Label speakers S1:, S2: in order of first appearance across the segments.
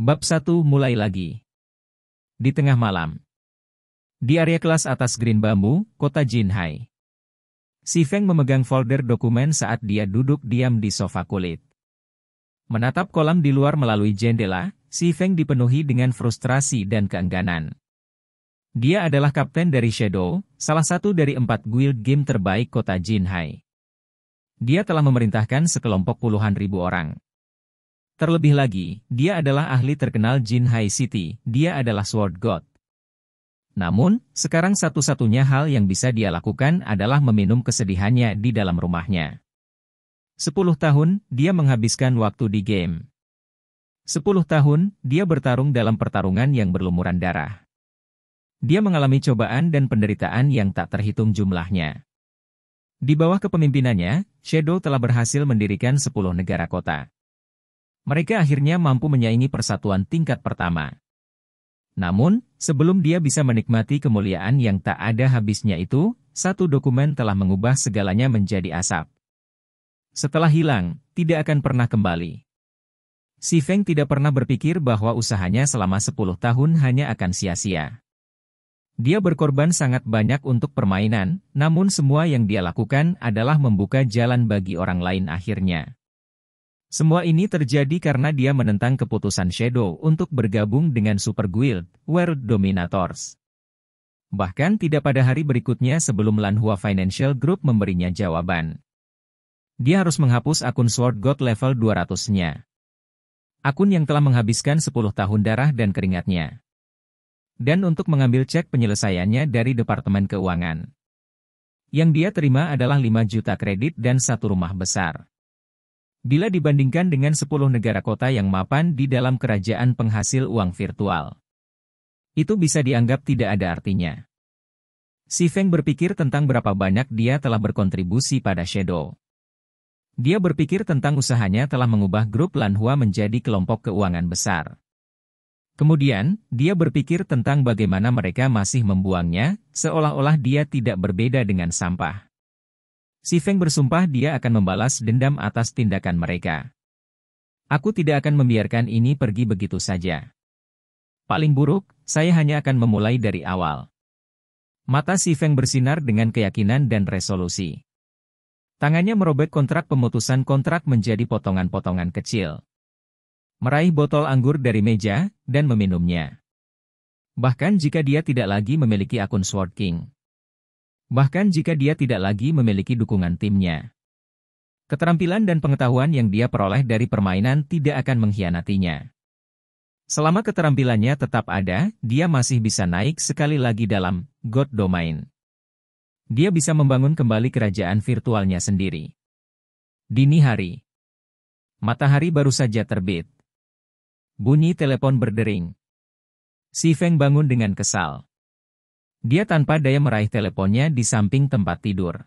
S1: Bab 1 mulai lagi. Di tengah malam. Di area kelas atas Green Bamboo, kota Jinhai. Si Feng memegang folder dokumen saat dia duduk diam di sofa kulit. Menatap kolam di luar melalui jendela, Si Feng dipenuhi dengan frustrasi dan keengganan. Dia adalah kapten dari Shadow, salah satu dari 4 guild game terbaik kota Jinhai. Dia telah memerintahkan sekelompok puluhan ribu orang. Terlebih lagi, dia adalah ahli terkenal Jinhai City, dia adalah Sword God. Namun, sekarang satu-satunya hal yang bisa dia lakukan adalah meminum kesedihannya di dalam rumahnya. 10 tahun, dia menghabiskan waktu di game. 10 tahun, dia bertarung dalam pertarungan yang berlumuran darah. Dia mengalami cobaan dan penderitaan yang tak terhitung jumlahnya. Di bawah kepemimpinannya, Shadow telah berhasil mendirikan 10 negara kota. Mereka akhirnya mampu menyaingi persatuan tingkat pertama. Namun, sebelum dia bisa menikmati kemuliaan yang tak ada habisnya itu, satu dokumen telah mengubah segalanya menjadi asap. Setelah hilang, tidak akan pernah kembali. Si Feng tidak pernah berpikir bahwa usahanya selama 10 tahun hanya akan sia-sia. Dia berkorban sangat banyak untuk permainan, namun semua yang dia lakukan adalah membuka jalan bagi orang lain akhirnya. Semua ini terjadi karena dia menentang keputusan Shadow untuk bergabung dengan Super Guild, World Dominators. Bahkan tidak pada hari berikutnya sebelum Lanhua Financial Group memberinya jawaban. Dia harus menghapus akun Sword God level 200-nya. Akun yang telah menghabiskan 10 tahun darah dan keringatnya. Dan untuk mengambil cek penyelesaiannya dari Departemen Keuangan. Yang dia terima adalah 5 juta kredit dan 1 rumah besar. Bila dibandingkan dengan 10 negara kota yang mapan di dalam kerajaan penghasil uang virtual. Itu bisa dianggap tidak ada artinya. Si Feng berpikir tentang berapa banyak dia telah berkontribusi pada Shadow. Dia berpikir tentang usahanya telah mengubah grup Lanhua menjadi kelompok keuangan besar. Kemudian, dia berpikir tentang bagaimana mereka masih membuangnya, seolah-olah dia tidak berbeda dengan sampah. Si Feng bersumpah dia akan membalas dendam atas tindakan mereka. Aku tidak akan membiarkan ini pergi begitu saja. Paling buruk, saya hanya akan memulai dari awal. Mata Si Feng bersinar dengan keyakinan dan resolusi. Tangannya merobek kontrak pemutusan kontrak menjadi potongan-potongan kecil. Meraih botol anggur dari meja, dan meminumnya. Bahkan jika dia tidak lagi memiliki akun Sword King. Bahkan jika dia tidak lagi memiliki dukungan timnya. Keterampilan dan pengetahuan yang dia peroleh dari permainan tidak akan mengkhianatinya. Selama keterampilannya tetap ada, dia masih bisa naik sekali lagi dalam God Domain. Dia bisa membangun kembali kerajaan virtualnya sendiri. Dini hari. Matahari baru saja terbit. Bunyi telepon berdering. Si Feng bangun dengan kesal. Dia tanpa daya meraih teleponnya di samping tempat tidur.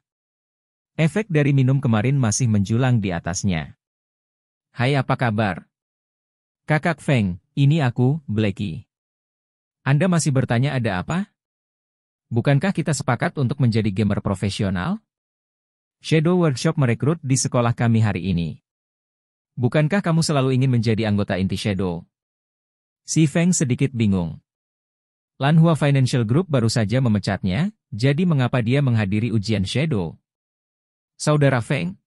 S1: Efek dari minum kemarin masih menjulang di atasnya. Hai, apa kabar? Kakak Feng, ini aku, Blackie. Anda masih bertanya ada apa? Bukankah kita sepakat untuk menjadi gamer profesional? Shadow Workshop merekrut di sekolah kami hari ini. Bukankah kamu selalu ingin menjadi anggota inti Shadow? Si Feng sedikit bingung. Lanhua Financial Group baru saja memecatnya, jadi mengapa dia menghadiri ujian Shadow? Saudara Feng,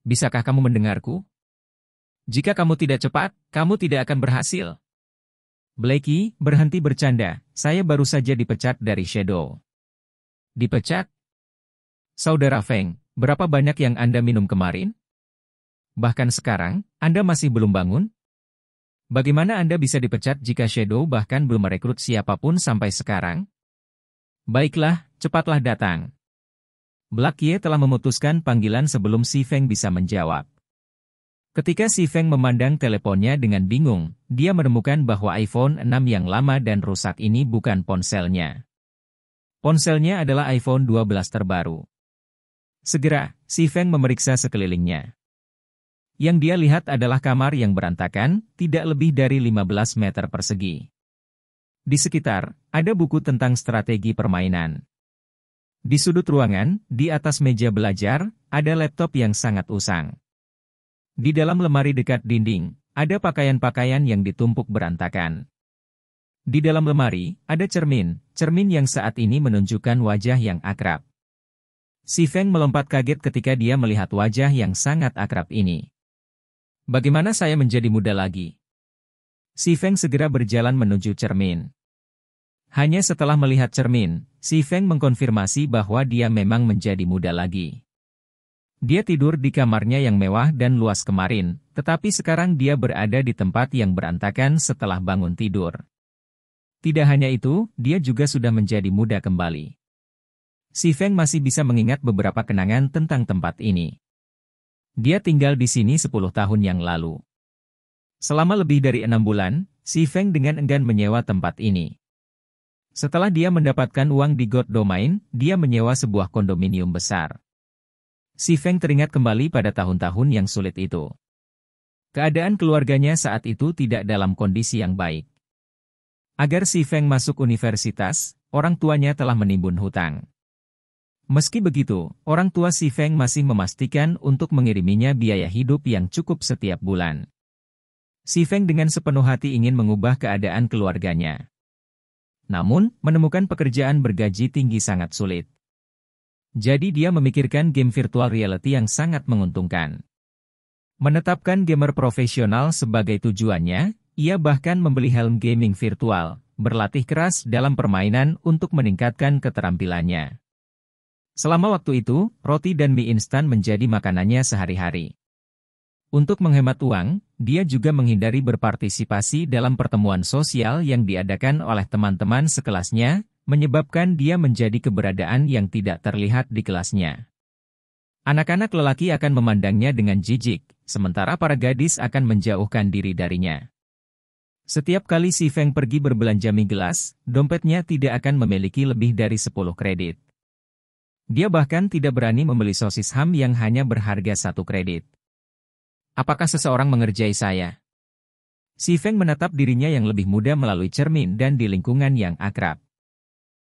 S1: bisakah kamu mendengarku? Jika kamu tidak cepat, kamu tidak akan berhasil. Blackie, berhenti bercanda, saya baru saja dipecat dari Shadow. Dipecat? Saudara Feng, berapa banyak yang Anda minum kemarin? Bahkan sekarang, Anda masih belum bangun? Bagaimana Anda bisa dipecat jika Shadow bahkan belum merekrut siapapun sampai sekarang? Baiklah, cepatlah datang. Blackie telah memutuskan panggilan sebelum Si Feng bisa menjawab. Ketika Si Feng memandang teleponnya dengan bingung, dia menemukan bahwa iPhone 6 yang lama dan rusak ini bukan ponselnya. Ponselnya adalah iPhone 12 terbaru. Segera, Si Feng memeriksa sekelilingnya. Yang dia lihat adalah kamar yang berantakan, tidak lebih dari 15 meter persegi. Di sekitar, ada buku tentang strategi permainan. Di sudut ruangan, di atas meja belajar, ada laptop yang sangat usang. Di dalam lemari dekat dinding, ada pakaian-pakaian yang ditumpuk berantakan. Di dalam lemari, ada cermin yang saat ini menunjukkan wajah yang akrab. Si Feng melompat kaget ketika dia melihat wajah yang sangat akrab ini. Bagaimana saya menjadi muda lagi? Si Feng segera berjalan menuju cermin. Hanya setelah melihat cermin, si Feng mengkonfirmasi bahwa dia memang menjadi muda lagi. Dia tidur di kamarnya yang mewah dan luas kemarin, tetapi sekarang dia berada di tempat yang berantakan setelah bangun tidur. Tidak hanya itu, dia juga sudah menjadi muda kembali. Si Feng masih bisa mengingat beberapa kenangan tentang tempat ini. Dia tinggal di sini 10 tahun yang lalu. Selama lebih dari 6 bulan, si Feng dengan enggan menyewa tempat ini. Setelah dia mendapatkan uang di God Domain, dia menyewa sebuah kondominium besar. Si Feng teringat kembali pada tahun-tahun yang sulit itu. Keadaan keluarganya saat itu tidak dalam kondisi yang baik. Agar si Feng masuk universitas, orang tuanya telah menimbun hutang. Meski begitu, orang tua si Feng masih memastikan untuk mengiriminya biaya hidup yang cukup setiap bulan. Si Feng dengan sepenuh hati ingin mengubah keadaan keluarganya. Namun, menemukan pekerjaan bergaji tinggi sangat sulit. Jadi dia memikirkan game virtual reality yang sangat menguntungkan. Menetapkan gamer profesional sebagai tujuannya, ia bahkan membeli helm gaming virtual, berlatih keras dalam permainan untuk meningkatkan keterampilannya. Selama waktu itu, roti dan mie instan menjadi makanannya sehari-hari. Untuk menghemat uang, dia juga menghindari berpartisipasi dalam pertemuan sosial yang diadakan oleh teman-teman sekelasnya, menyebabkan dia menjadi keberadaan yang tidak terlihat di kelasnya. Anak-anak lelaki akan memandangnya dengan jijik, sementara para gadis akan menjauhkan diri darinya. Setiap kali si Feng pergi berbelanja mie gelas, dompetnya tidak akan memiliki lebih dari 10 kredit. Dia bahkan tidak berani membeli sosis ham yang hanya berharga 1 kredit. Apakah seseorang mengerjai saya? Si Feng menatap dirinya yang lebih muda melalui cermin dan di lingkungan yang akrab.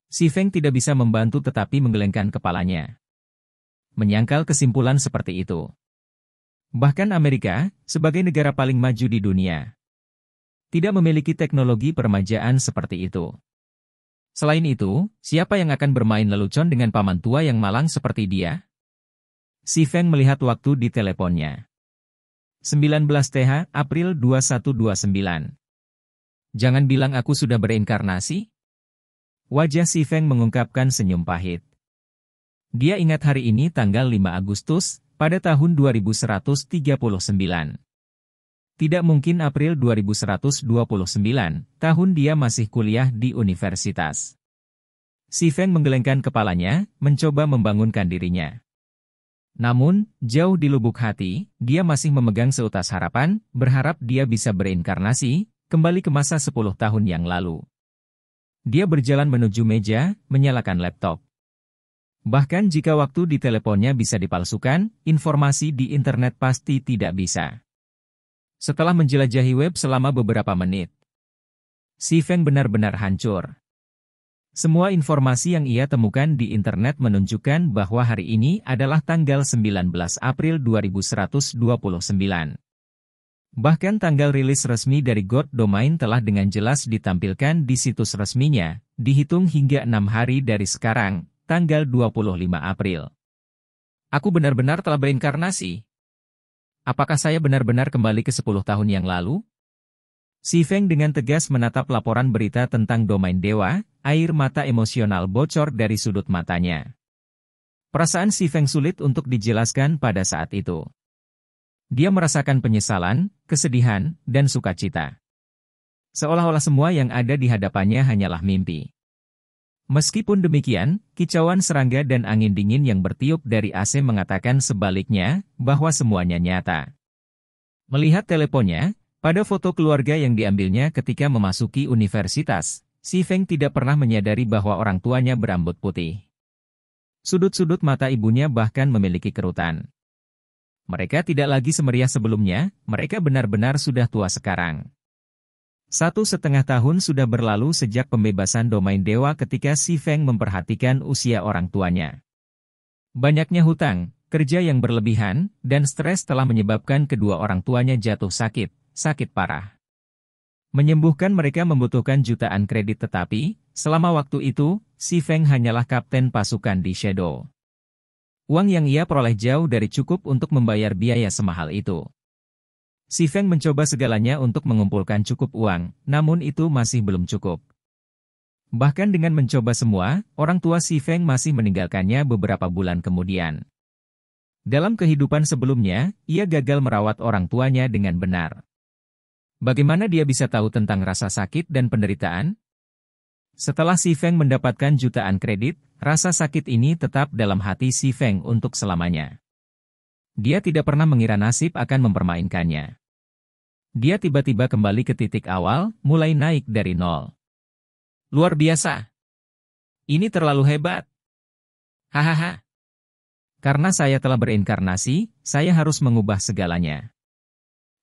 S1: Si Feng tidak bisa membantu tetapi menggelengkan kepalanya. Menyangkal kesimpulan seperti itu. Bahkan Amerika, sebagai negara paling maju di dunia, tidak memiliki teknologi permajaan seperti itu. Selain itu, siapa yang akan bermain lelucon dengan paman tua yang malang seperti dia? Si Feng melihat waktu di teleponnya. 19 TH, April 2129. Jangan bilang aku sudah bereinkarnasi? Wajah si Feng mengungkapkan senyum pahit. Dia ingat hari ini tanggal 5 Agustus, pada tahun 2139. Tidak mungkin April 2129, tahun dia masih kuliah di universitas. Si Feng menggelengkan kepalanya, mencoba membangunkan dirinya. Namun, jauh di lubuk hati, dia masih memegang seutas harapan, berharap dia bisa bereinkarnasi, kembali ke masa 10 tahun yang lalu. Dia berjalan menuju meja, menyalakan laptop. Bahkan jika waktu di teleponnya bisa dipalsukan, informasi di internet pasti tidak bisa. Setelah menjelajahi web selama beberapa menit, si Feng benar-benar hancur. Semua informasi yang ia temukan di internet menunjukkan bahwa hari ini adalah tanggal 19 April 2129. Bahkan tanggal rilis resmi dari God Domain telah dengan jelas ditampilkan di situs resminya, dihitung hingga 6 hari dari sekarang, tanggal 25 April. Aku benar-benar telah bereinkarnasi. Apakah saya benar-benar kembali ke 10 tahun yang lalu? Si Feng dengan tegas menatap laporan berita tentang domain dewa, air mata emosional bocor dari sudut matanya. Perasaan si Feng sulit untuk dijelaskan pada saat itu. Dia merasakan penyesalan, kesedihan, dan sukacita. Seolah-olah semua yang ada di hadapannya hanyalah mimpi. Meskipun demikian, kicauan serangga dan angin dingin yang bertiup dari AC mengatakan sebaliknya, bahwa semuanya nyata. Melihat teleponnya, pada foto keluarga yang diambilnya ketika memasuki universitas, si Feng tidak pernah menyadari bahwa orang tuanya berambut putih. Sudut-sudut mata ibunya bahkan memiliki kerutan. Mereka tidak lagi semeriah sebelumnya, mereka benar-benar sudah tua sekarang. 1,5 tahun sudah berlalu sejak pembebasan domain dewa ketika si Feng memperhatikan usia orang tuanya. Banyaknya hutang, kerja yang berlebihan, dan stres telah menyebabkan kedua orang tuanya jatuh sakit, sakit parah. Menyembuhkan mereka membutuhkan jutaan kredit tetapi, selama waktu itu, Si Feng hanyalah kapten pasukan di Shadow. Uang yang ia peroleh jauh dari cukup untuk membayar biaya semahal itu. Si Feng mencoba segalanya untuk mengumpulkan cukup uang, namun itu masih belum cukup. Bahkan dengan mencoba semua, orang tua Si Feng masih meninggalkannya beberapa bulan kemudian. Dalam kehidupan sebelumnya, ia gagal merawat orang tuanya dengan benar. Bagaimana dia bisa tahu tentang rasa sakit dan penderitaan? Setelah Si Feng mendapatkan jutaan kredit, rasa sakit ini tetap dalam hati Si Feng untuk selamanya. Dia tidak pernah mengira nasib akan mempermainkannya. Dia tiba-tiba kembali ke titik awal, mulai naik dari nol. Luar biasa. Ini terlalu hebat. Hahaha. Karena saya telah berinkarnasi, saya harus mengubah segalanya.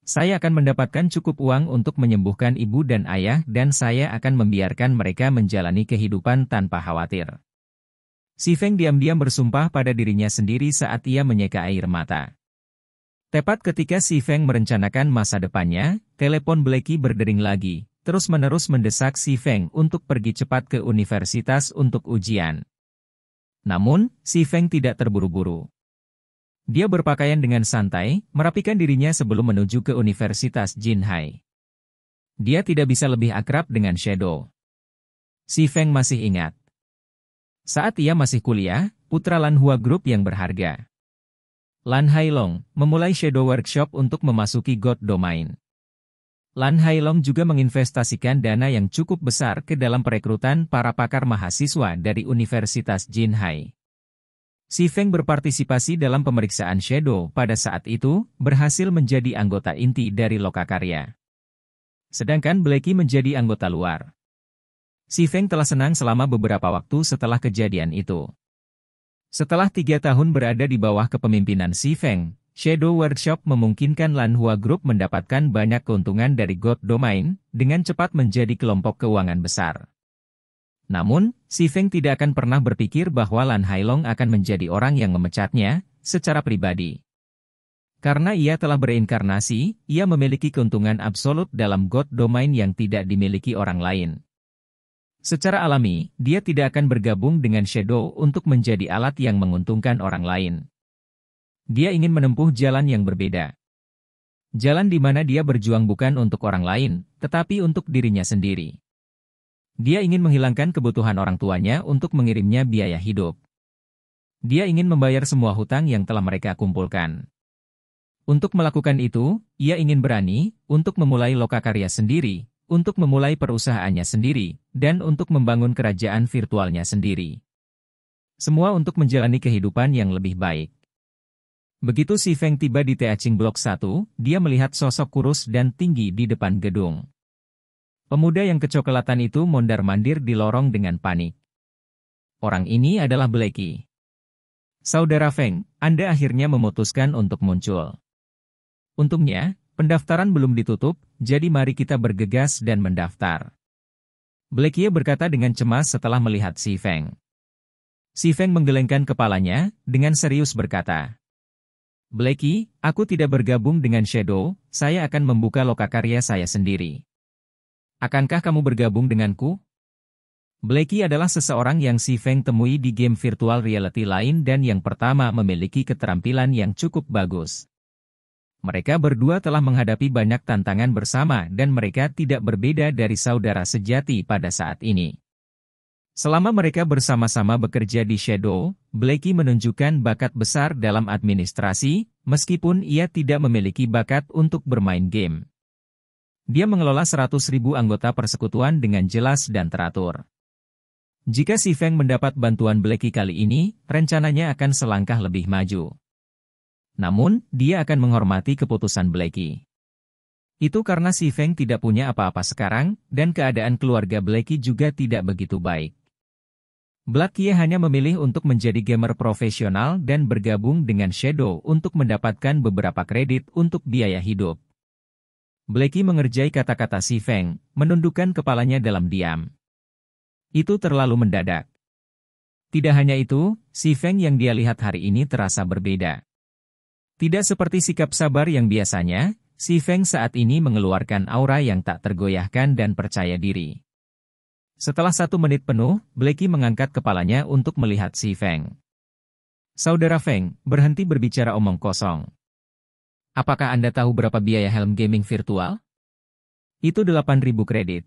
S1: Saya akan mendapatkan cukup uang untuk menyembuhkan ibu dan ayah dan saya akan membiarkan mereka menjalani kehidupan tanpa khawatir. Si Feng diam-diam bersumpah pada dirinya sendiri saat ia menyeka air mata. Tepat ketika Si Feng merencanakan masa depannya, telepon Blacky berdering lagi, terus-menerus mendesak Si Feng untuk pergi cepat ke universitas untuk ujian. Namun, Si Feng tidak terburu-buru. Dia berpakaian dengan santai, merapikan dirinya sebelum menuju ke Universitas Jinhai. Dia tidak bisa lebih akrab dengan Shadow. Si Feng masih ingat. Saat ia masih kuliah, putra Lan Hua Group yang berharga, Lan Hailong, memulai Shadow Workshop untuk memasuki God Domain. Lan Hailong juga menginvestasikan dana yang cukup besar ke dalam perekrutan para pakar mahasiswa dari Universitas Jinhai. Si Feng berpartisipasi dalam pemeriksaan Shadow pada saat itu, berhasil menjadi anggota inti dari Lokakarya. Sedangkan Blacky menjadi anggota luar. Si Feng telah senang selama beberapa waktu setelah kejadian itu. Setelah 3 tahun berada di bawah kepemimpinan Si Feng, Shadow Workshop memungkinkan Lan Hua Group mendapatkan banyak keuntungan dari God Domain, dengan cepat menjadi kelompok keuangan besar. Namun, Si Feng tidak akan pernah berpikir bahwa Lan Hailong akan menjadi orang yang memecatnya, secara pribadi. Karena ia telah berinkarnasi, ia memiliki keuntungan absolut dalam God Domain yang tidak dimiliki orang lain. Secara alami, dia tidak akan bergabung dengan Shadow untuk menjadi alat yang menguntungkan orang lain. Dia ingin menempuh jalan yang berbeda. Jalan di mana dia berjuang bukan untuk orang lain, tetapi untuk dirinya sendiri. Dia ingin menghilangkan kebutuhan orang tuanya untuk mengirimnya biaya hidup. Dia ingin membayar semua hutang yang telah mereka kumpulkan. Untuk melakukan itu, ia ingin berani untuk memulai Lokakarya sendiri, untuk memulai perusahaannya sendiri, dan untuk membangun kerajaan virtualnya sendiri. Semua untuk menjalani kehidupan yang lebih baik. Begitu Si Feng tiba di Teaching Block 1, dia melihat sosok kurus dan tinggi di depan gedung. Pemuda yang kecoklatan itu mondar-mandir di lorong dengan panik. Orang ini adalah Blacky. Saudara Feng, Anda akhirnya memutuskan untuk muncul. Untungnya, pendaftaran belum ditutup, jadi mari kita bergegas dan mendaftar. Blacky berkata dengan cemas setelah melihat Si Feng. Si Feng menggelengkan kepalanya, dengan serius berkata, Blacky, aku tidak bergabung dengan Shadow, saya akan membuka Lokakarya saya sendiri. Akankah kamu bergabung denganku? Blacky adalah seseorang yang Si Feng temui di game virtual reality lain dan yang pertama memiliki keterampilan yang cukup bagus. Mereka berdua telah menghadapi banyak tantangan bersama dan mereka tidak berbeda dari saudara sejati pada saat ini. Selama mereka bersama-sama bekerja di Shadow, Blacky menunjukkan bakat besar dalam administrasi, meskipun ia tidak memiliki bakat untuk bermain game. Dia mengelola 100.000 anggota persekutuan dengan jelas dan teratur. Jika Si Feng mendapat bantuan Blacky kali ini, rencananya akan selangkah lebih maju. Namun, dia akan menghormati keputusan Blacky. Itu karena Si Feng tidak punya apa-apa sekarang, dan keadaan keluarga Blacky juga tidak begitu baik. Blacky hanya memilih untuk menjadi gamer profesional dan bergabung dengan Shadow untuk mendapatkan beberapa kredit untuk biaya hidup. Blacky mengerjai kata-kata Si Feng, menundukkan kepalanya dalam diam. Itu terlalu mendadak. Tidak hanya itu, Si Feng yang dia lihat hari ini terasa berbeda. Tidak seperti sikap sabar yang biasanya, Si Feng saat ini mengeluarkan aura yang tak tergoyahkan dan percaya diri. Setelah 1 menit penuh, Blacky mengangkat kepalanya untuk melihat si Feng. Saudara Feng, berhenti berbicara omong kosong. Apakah Anda tahu berapa biaya helm gaming virtual? Itu 8.000 kredit.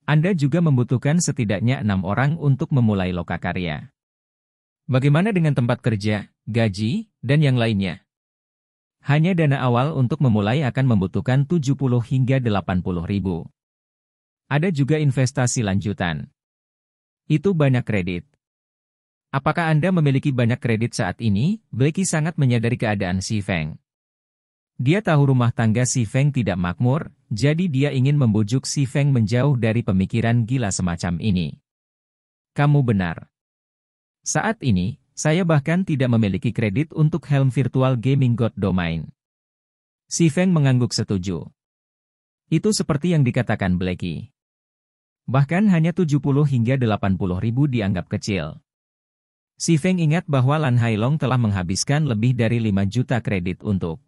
S1: Anda juga membutuhkan setidaknya 6 orang untuk memulai lokakarya. Bagaimana dengan tempat kerja, gaji, dan yang lainnya? Hanya dana awal untuk memulai akan membutuhkan 70 hingga 80 ribu. Ada juga investasi lanjutan. Itu banyak kredit. Apakah Anda memiliki banyak kredit saat ini? Blacky sangat menyadari keadaan si Feng. Dia tahu rumah tangga si Feng tidak makmur, jadi dia ingin membujuk si Feng menjauh dari pemikiran gila semacam ini. Kamu benar. Saat ini, saya bahkan tidak memiliki kredit untuk helm virtual gaming God Domain. Si Feng mengangguk setuju. Itu seperti yang dikatakan Blacky. Bahkan hanya 70 hingga 80 ribu dianggap kecil. Si Feng ingat bahwa Lan Hailong telah menghabiskan lebih dari 5 juta kredit untuk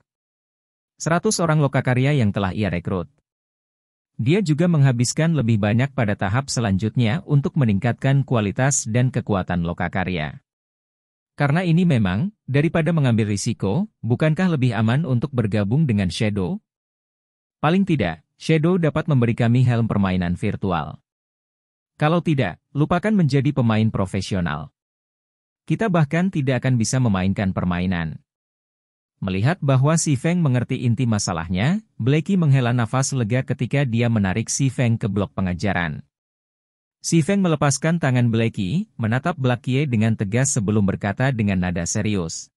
S1: 100 orang lokakarya yang telah ia rekrut. Dia juga menghabiskan lebih banyak pada tahap selanjutnya untuk meningkatkan kualitas dan kekuatan lokakarya. Karena ini memang, daripada mengambil risiko, bukankah lebih aman untuk bergabung dengan Shadow? Paling tidak, Shadow dapat memberi kami helm permainan virtual. Kalau tidak, lupakan menjadi pemain profesional. Kita bahkan tidak akan bisa memainkan permainan. Melihat bahwa si Feng mengerti inti masalahnya, Blacky menghela nafas lega ketika dia menarik si Feng ke blok pengajaran. Si Feng melepaskan tangan Blacky, menatap Blacky dengan tegas sebelum berkata dengan nada serius.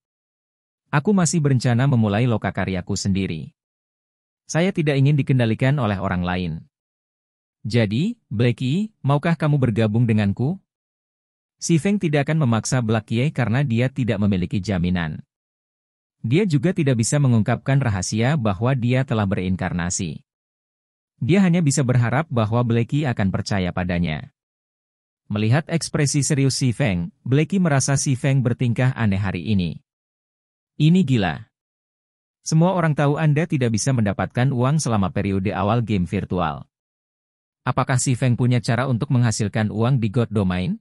S1: Aku masih berencana memulai lokakaryaku sendiri. Saya tidak ingin dikendalikan oleh orang lain. Jadi, Blacky, maukah kamu bergabung denganku? Si Feng tidak akan memaksa Blacky karena dia tidak memiliki jaminan. Dia juga tidak bisa mengungkapkan rahasia bahwa dia telah berinkarnasi. Dia hanya bisa berharap bahwa Blacky akan percaya padanya. Melihat ekspresi serius si Feng, Blacky merasa si Feng bertingkah aneh hari ini. Ini gila. Semua orang tahu Anda tidak bisa mendapatkan uang selama periode awal game virtual. Apakah si Feng punya cara untuk menghasilkan uang di God Domain?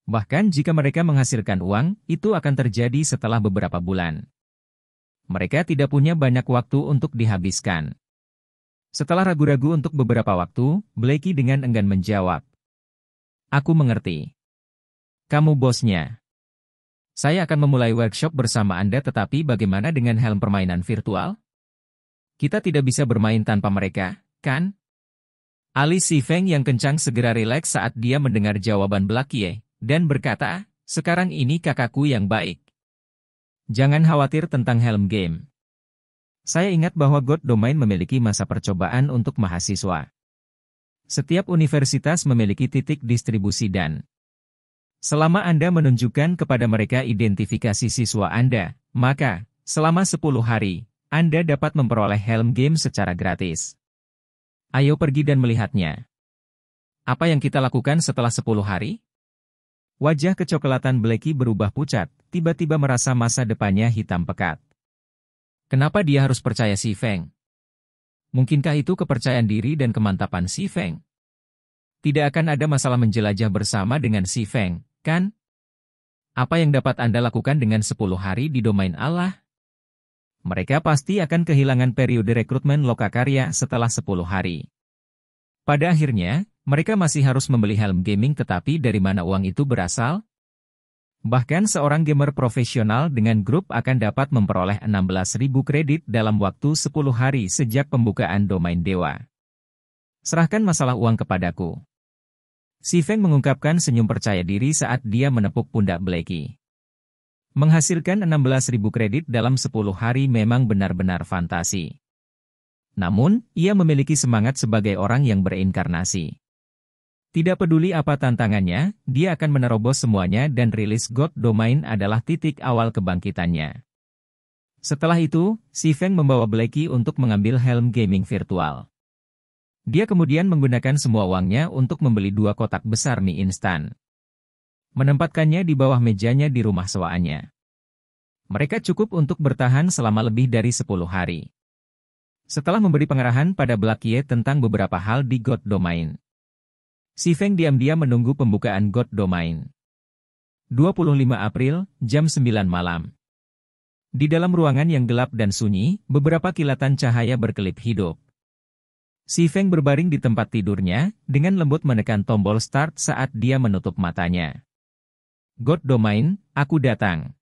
S1: Bahkan jika mereka menghasilkan uang, itu akan terjadi setelah beberapa bulan. Mereka tidak punya banyak waktu untuk dihabiskan. Setelah ragu-ragu untuk beberapa waktu, Blacky dengan enggan menjawab. Aku mengerti. Kamu bosnya. Saya akan memulai workshop bersama Anda, tetapi bagaimana dengan helm permainan virtual? Kita tidak bisa bermain tanpa mereka, kan? Alis si Feng yang kencang segera rileks saat dia mendengar jawaban Blacky, dan berkata, sekarang ini kakakku yang baik. Jangan khawatir tentang helm game. Saya ingat bahwa God Domain memiliki masa percobaan untuk mahasiswa. Setiap universitas memiliki titik distribusi dan selama Anda menunjukkan kepada mereka identifikasi siswa Anda, maka, selama 10 hari, Anda dapat memperoleh helm game secara gratis. Ayo pergi dan melihatnya. Apa yang kita lakukan setelah 10 hari? Wajah kecoklatan Blacky berubah pucat, tiba-tiba merasa masa depannya hitam pekat. Kenapa dia harus percaya si Feng? Mungkinkah itu kepercayaan diri dan kemantapan si Feng? Tidak akan ada masalah menjelajah bersama dengan si Feng, kan? Apa yang dapat Anda lakukan dengan 10 hari di domain Allah? Mereka pasti akan kehilangan periode rekrutmen lokakarya setelah 10 hari. Pada akhirnya, mereka masih harus membeli helm gaming, tetapi dari mana uang itu berasal? Bahkan seorang gamer profesional dengan grup akan dapat memperoleh 16.000 kredit dalam waktu 10 hari sejak pembukaan domain dewa. Serahkan masalah uang kepadaku. Si Feng mengungkapkan senyum percaya diri saat dia menepuk pundak Blacky. Menghasilkan 16.000 kredit dalam 10 hari memang benar-benar fantasi. Namun, ia memiliki semangat sebagai orang yang berinkarnasi. Tidak peduli apa tantangannya, dia akan menerobos semuanya dan rilis God Domain adalah titik awal kebangkitannya. Setelah itu, si Feng membawa Blacky untuk mengambil helm gaming virtual. Dia kemudian menggunakan semua uangnya untuk membeli 2 kotak besar mie instan. Menempatkannya di bawah mejanya di rumah sewaannya. Mereka cukup untuk bertahan selama lebih dari 10 hari. Setelah memberi pengarahan pada Blackie tentang beberapa hal di God Domain, si Feng diam-diam menunggu pembukaan God Domain. 25 April, jam 9 malam. Di dalam ruangan yang gelap dan sunyi, beberapa kilatan cahaya berkelip hidup. Si Feng berbaring di tempat tidurnya, dengan lembut menekan tombol start saat dia menutup matanya. God Domain, aku datang.